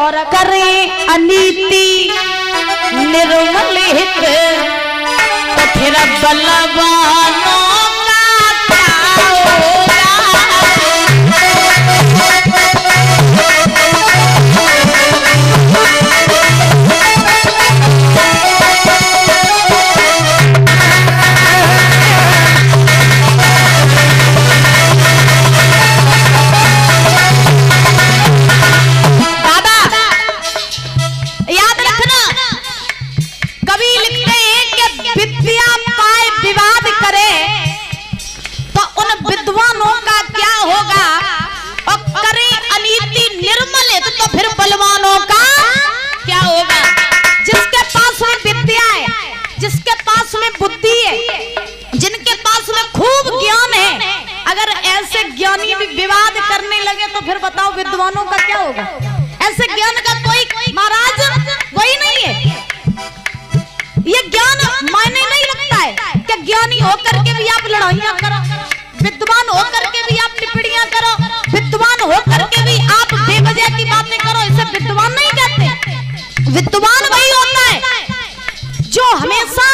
और करें अनीति निर्मल हित तो फिर बलवानों का क्या होगा। विवाद करने लगे तो फिर बताओ विद्वानों का क्या होगा। ऐसे ज्ञान का कोई महाराज कोई नहीं है। ये ज्ञान मायने नहीं रखता है कि ज्ञानी होकर के भी आप लड़ाइयां करो, विद्वान होकर के भी आप टिप्पणियां करो, विद्वान होकर के भी आप बेवजह की बातें करो। इसे विद्वान नहीं कहते। विद्वान वही होता है जो हमेशा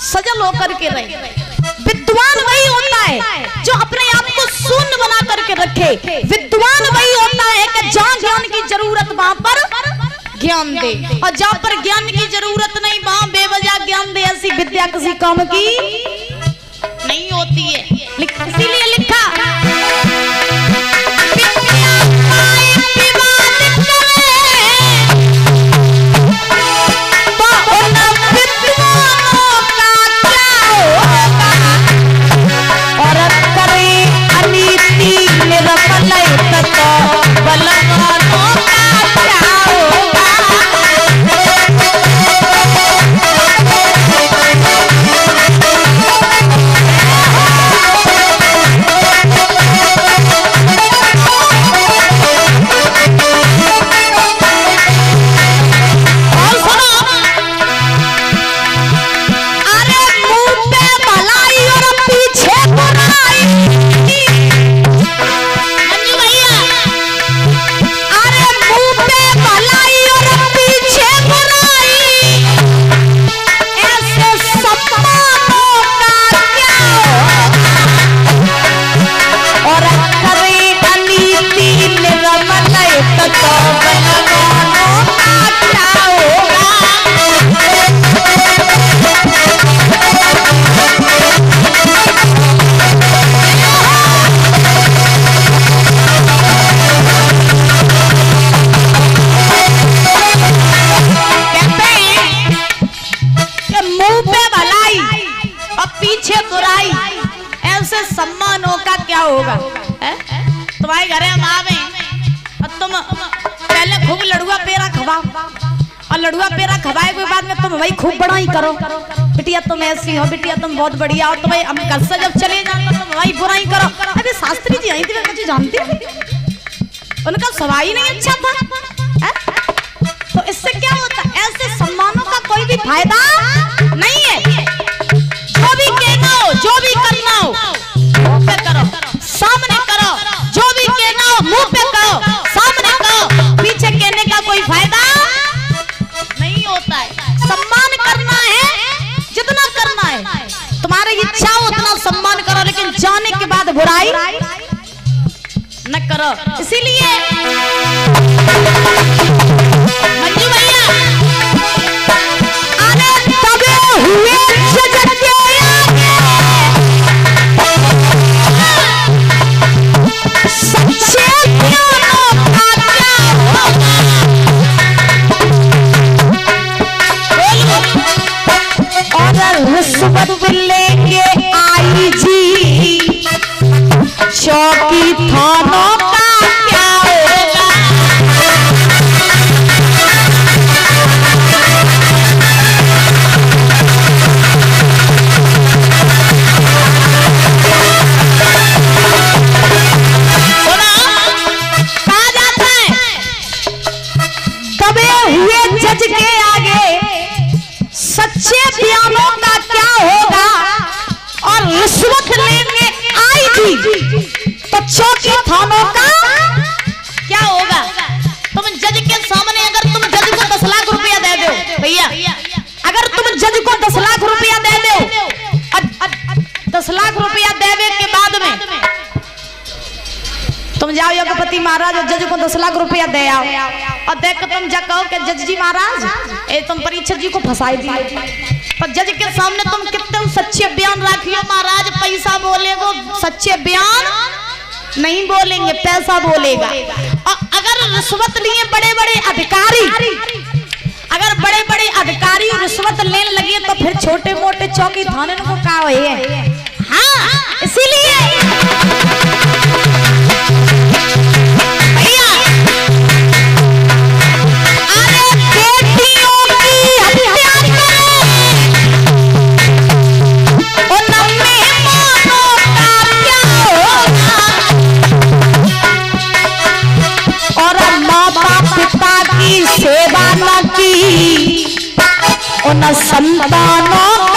सजल होकर के रहे। विद्वान वही होता है जो अपने आप को शून्य बना करके रखे। विद्वान वही होता है कि जहाँ ज्ञान की जरूरत वहां पर ज्ञान दे, और जहाँ पर ज्ञान की जरूरत नहीं वहां बेवजह ज्ञान दे। ऐसी विद्या किसी काम की नहीं होती है। इसीलिए लिखा होगा। तुम्हारे घरे हम आवे और तुम पहले खूब लड़ुआ पेड़ा खवाओ, और लड़ुआ पेड़ा खवाए के बाद में तुम वही खूब बड़ाई करो, बिटिया तुम ऐसी हो, बिटिया तुम बहुत बढ़िया हो। तो भाई हम घर से जब चले जाएंगे तुम वही बुराई करो। अरे शास्त्री जी आई थी, मुझे जानते हो, उनका स्वभाव ही नहीं अच्छा था। तो इससे क्या होता है, ऐसे सम्मानों का कोई भी फायदा नहीं है। जो भी कहना हो, जो भी करना हो मुंह पे करो, सामने करो। जो भी कहना हो मुंह पे करो, सामने करो। पीछे कहने का कोई फायदा नहीं होता है। सम्मान करना है जितना करना है, तुम्हारी इच्छा हो उतना सम्मान करो, लेकिन जाने के बाद बुराई न करो। इसीलिए मंजू भैया आने दबे हुए सजन के लेके आई जी चौकी थानों का क्या होगा। कहा जाता है दबे हुए जज के आगे सच्चे बयानों का क्या होगा, और रिश्वत लेने आई थी तो चौकी थानों का क्या होगा। तुम जज के सामने जाओ योगपति महाराज जज को 10 लाख रुपया दे आओ और देख तुम जा कहो कि जज जी महाराज ए तुम परीक्षित जी को फंसाई दिए तो जज के सामने तुम कितने सच्चे बयान रखियो महाराज पैसा बोलेगो सच्चे बयान नहीं बोलेंगे पैसा बोलेगा। और अगर रिश्वत लिए बड़े बड़े अधिकारी अगर बड़े बड़े अधिकारी रिश्वत लेने लगे तो फिर छोटे मोटे चौकी थाने को क्या है। हाँ इसीलिए भैया अरे बेटियों की हत्या और माता पिता की सेवा न की उन संतानों